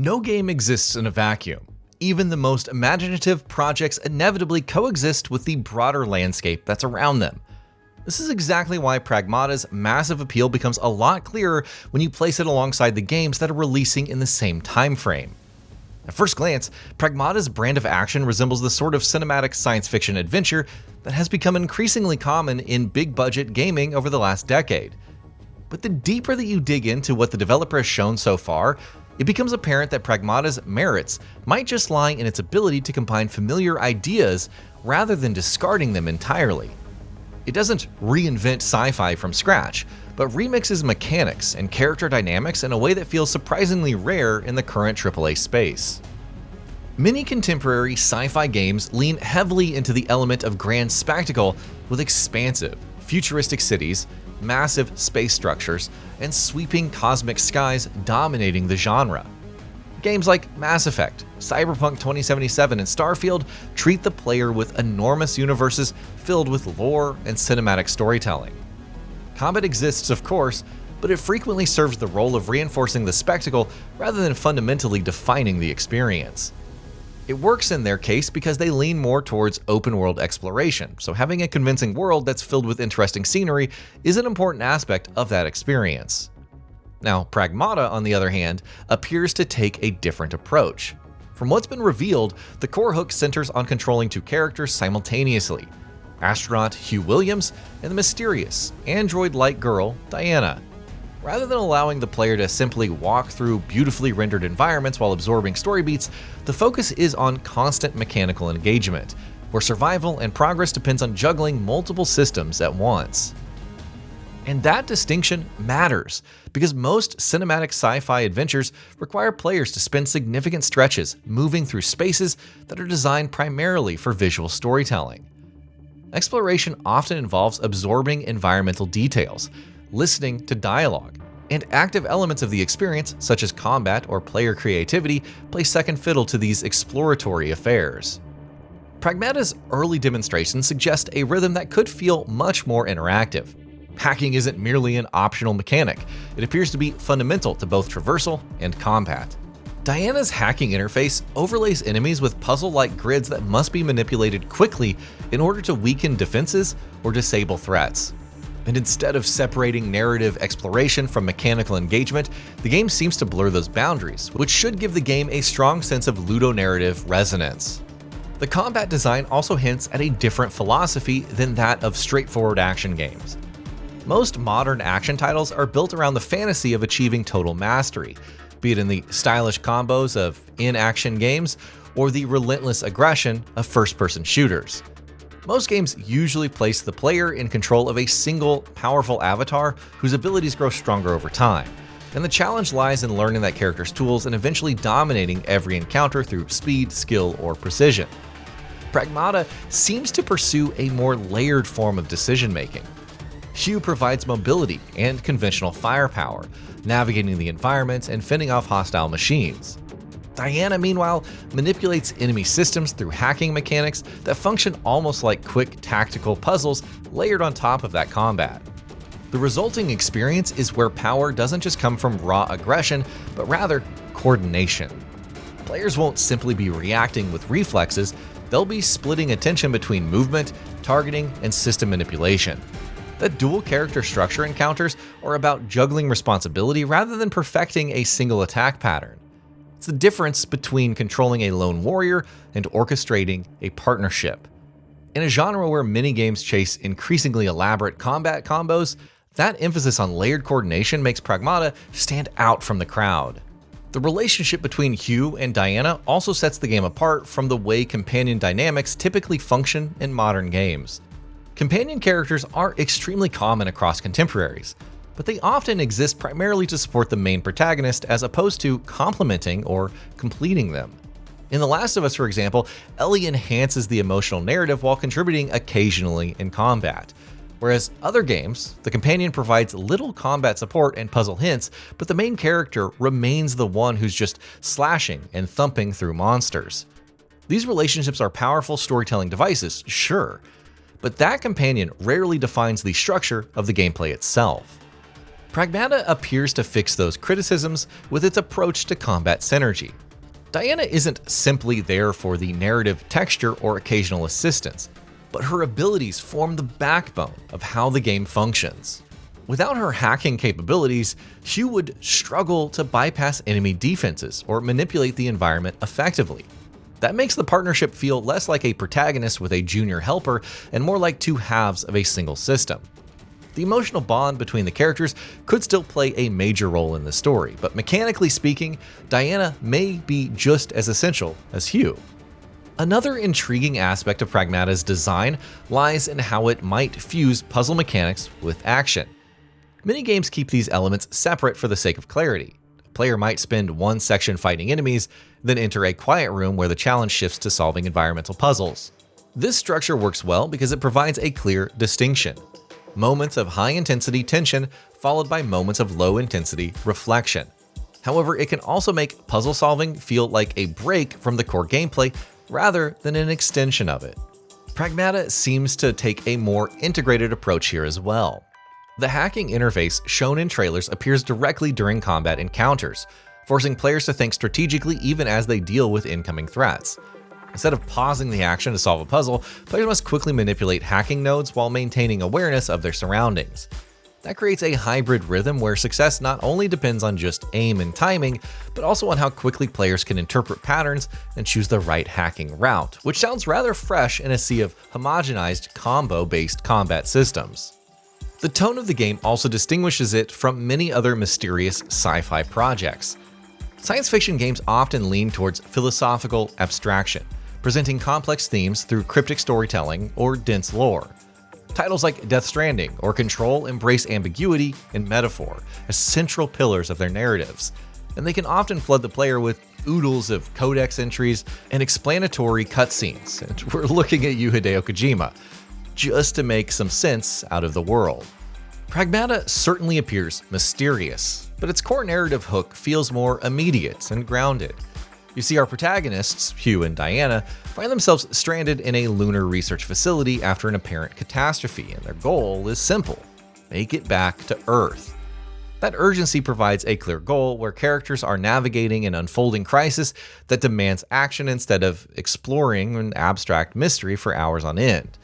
No game exists in a vacuum. Even the most imaginative projects inevitably coexist with the broader landscape that's around them. This is exactly why Pragmata's massive appeal becomes a lot clearer when you place it alongside the games that are releasing in the same time frame. At first glance, Pragmata's brand of action resembles the sort of cinematic science fiction adventure that has become increasingly common in big-budget gaming over the last decade. But the deeper that you dig into what the developer has shown so far, it becomes apparent that Pragmata's merits might just lie in its ability to combine familiar ideas rather than discarding them entirely. It doesn't reinvent sci-fi from scratch, but remixes mechanics and character dynamics in a way that feels surprisingly rare in the current AAA space. Many contemporary sci-fi games lean heavily into the element of grand spectacle with expansive, futuristic cities, massive space structures, and sweeping cosmic skies dominating the genre. Games like Mass Effect, Cyberpunk 2077, and Starfield treat the player with enormous universes filled with lore and cinematic storytelling. Combat exists, of course, but it frequently serves the role of reinforcing the spectacle rather than fundamentally defining the experience. It works in their case because they lean more towards open-world exploration, so having a convincing world that's filled with interesting scenery is an important aspect of that experience. Now, Pragmata, on the other hand, appears to take a different approach. From what's been revealed, the core hook centers on controlling two characters simultaneously: astronaut Hugh Williams and the mysterious, android-like girl, Diana. Rather than allowing the player to simply walk through beautifully rendered environments while absorbing story beats, the focus is on constant mechanical engagement, where survival and progress depends on juggling multiple systems at once. And that distinction matters, because most cinematic sci-fi adventures require players to spend significant stretches moving through spaces that are designed primarily for visual storytelling. Exploration often involves absorbing environmental details, listening to dialogue, and active elements of the experience, such as combat or player creativity, play second fiddle to these exploratory affairs. Pragmata's early demonstrations suggest a rhythm that could feel much more interactive. Hacking isn't merely an optional mechanic, it appears to be fundamental to both traversal and combat. Diana's hacking interface overlays enemies with puzzle-like grids that must be manipulated quickly in order to weaken defenses or disable threats. And instead of separating narrative exploration from mechanical engagement, the game seems to blur those boundaries, which should give the game a strong sense of ludonarrative resonance. The combat design also hints at a different philosophy than that of straightforward action games. Most modern action titles are built around the fantasy of achieving total mastery, be it in the stylish combos of in-action games or the relentless aggression of first-person shooters. Most games usually place the player in control of a single, powerful avatar whose abilities grow stronger over time, and the challenge lies in learning that character's tools and eventually dominating every encounter through speed, skill, or precision. Pragmata seems to pursue a more layered form of decision-making. Hugh provides mobility and conventional firepower, navigating the environment and fending off hostile machines. Diana, meanwhile, manipulates enemy systems through hacking mechanics that function almost like quick tactical puzzles layered on top of that combat. The resulting experience is where power doesn't just come from raw aggression, but rather coordination. Players won't simply be reacting with reflexes, they'll be splitting attention between movement, targeting, and system manipulation. The dual character structure encounters are about juggling responsibility rather than perfecting a single attack pattern. It's the difference between controlling a lone warrior and orchestrating a partnership. In a genre where many games chase increasingly elaborate combat combos, that emphasis on layered coordination makes Pragmata stand out from the crowd. The relationship between Hugh and Diana also sets the game apart from the way companion dynamics typically function in modern games. Companion characters are extremely common across contemporaries, but they often exist primarily to support the main protagonist as opposed to complementing or completing them. In The Last of Us, for example, Ellie enhances the emotional narrative while contributing occasionally in combat. Whereas other games, the companion provides little combat support and puzzle hints, but the main character remains the one who's just slashing and thumping through monsters. These relationships are powerful storytelling devices, sure, but that companion rarely defines the structure of the gameplay itself. Pragmata appears to fix those criticisms with its approach to combat synergy. Diana isn't simply there for the narrative texture or occasional assistance, but her abilities form the backbone of how the game functions. Without her hacking capabilities, Hugh would struggle to bypass enemy defenses or manipulate the environment effectively. That makes the partnership feel less like a protagonist with a junior helper and more like two halves of a single system. The emotional bond between the characters could still play a major role in the story, but mechanically speaking, Diana may be just as essential as Hugh. Another intriguing aspect of Pragmata's design lies in how it might fuse puzzle mechanics with action. Many games keep these elements separate for the sake of clarity. A player might spend one section fighting enemies, then enter a quiet room where the challenge shifts to solving environmental puzzles. This structure works well because it provides a clear distinction. Moments of high-intensity tension followed by moments of low-intensity reflection. However, it can also make puzzle solving feel like a break from the core gameplay rather than an extension of it. Pragmata seems to take a more integrated approach here as well. The hacking interface shown in trailers appears directly during combat encounters, forcing players to think strategically even as they deal with incoming threats. Instead of pausing the action to solve a puzzle, players must quickly manipulate hacking nodes while maintaining awareness of their surroundings. That creates a hybrid rhythm where success not only depends on just aim and timing, but also on how quickly players can interpret patterns and choose the right hacking route, which sounds rather fresh in a sea of homogenized combo-based combat systems. The tone of the game also distinguishes it from many other mysterious sci-fi projects. Science fiction games often lean towards philosophical abstraction, presenting complex themes through cryptic storytelling or dense lore. Titles like Death Stranding or Control embrace ambiguity and metaphor as central pillars of their narratives, and they can often flood the player with oodles of codex entries and explanatory cutscenes. And we're looking at you, Hideo Kojima, just to make some sense out of the world. Pragmata certainly appears mysterious, but its core narrative hook feels more immediate and grounded. You see, our protagonists, Hugh and Diana, find themselves stranded in a lunar research facility after an apparent catastrophe, and their goal is simple: make it back to Earth. That urgency provides a clear goal where characters are navigating an unfolding crisis that demands action instead of exploring an abstract mystery for hours on end.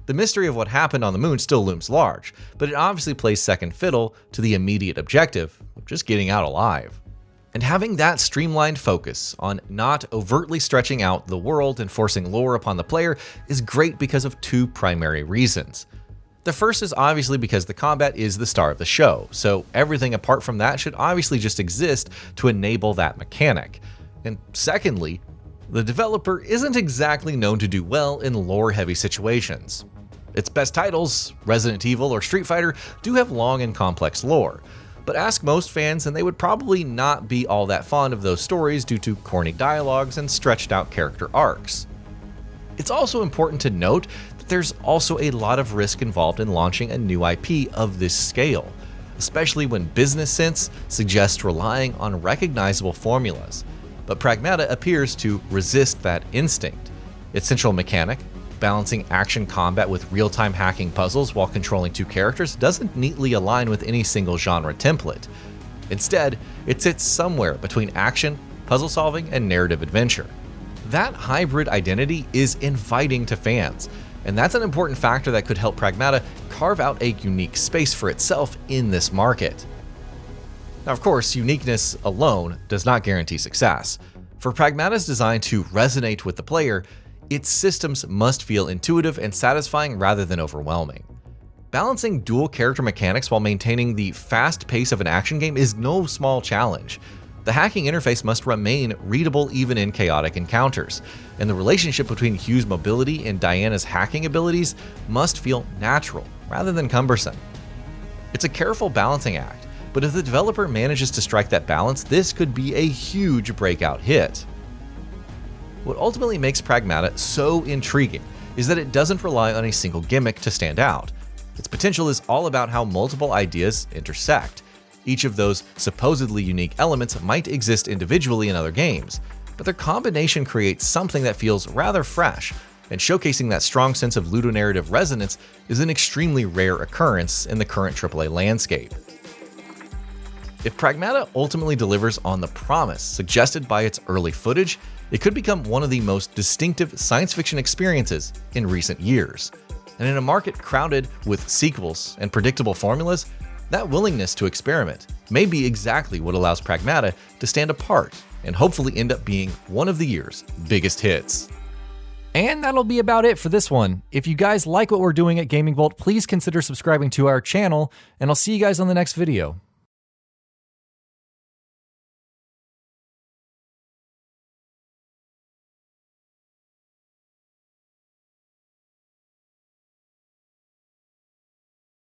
The mystery of what happened on the moon still looms large, but it obviously plays second fiddle to the immediate objective of just getting out alive. And having that streamlined focus on not overtly stretching out the world and forcing lore upon the player is great because of two primary reasons. The first is obviously because the combat is the star of the show, so everything apart from that should obviously just exist to enable that mechanic. And secondly, the developer isn't exactly known to do well in lore-heavy situations. Its best titles, Resident Evil or Street Fighter, do have long and complex lore, but ask most fans and they would probably not be all that fond of those stories due to corny dialogues and stretched out character arcs. It's also important to note that there's also a lot of risk involved in launching a new IP of this scale, especially when business sense suggests relying on recognizable formulas. But Pragmata appears to resist that instinct. Its central mechanic, balancing action combat with real-time hacking puzzles while controlling two characters, doesn't neatly align with any single genre template. Instead, it sits somewhere between action, puzzle solving, and narrative adventure. That hybrid identity is inviting to fans, and that's an important factor that could help Pragmata carve out a unique space for itself in this market. Now, of course, uniqueness alone does not guarantee success. For Pragmata's design to resonate with the player, its systems must feel intuitive and satisfying rather than overwhelming. Balancing dual character mechanics while maintaining the fast pace of an action game is no small challenge. The hacking interface must remain readable even in chaotic encounters, and the relationship between Hugh's mobility and Diana's hacking abilities must feel natural rather than cumbersome. It's a careful balancing act, but if the developer manages to strike that balance, this could be a huge breakout hit. What ultimately makes Pragmata so intriguing is that it doesn't rely on a single gimmick to stand out. Its potential is all about how multiple ideas intersect. Each of those supposedly unique elements might exist individually in other games, but their combination creates something that feels rather fresh, and showcasing that strong sense of ludonarrative resonance is an extremely rare occurrence in the current AAA landscape. If Pragmata ultimately delivers on the promise suggested by its early footage, it could become one of the most distinctive science fiction experiences in recent years. And in a market crowded with sequels and predictable formulas, that willingness to experiment may be exactly what allows Pragmata to stand apart and hopefully end up being one of the year's biggest hits. And that'll be about it for this one. If you guys like what we're doing at Gaming Vault, please consider subscribing to our channel, and I'll see you guys on the next video.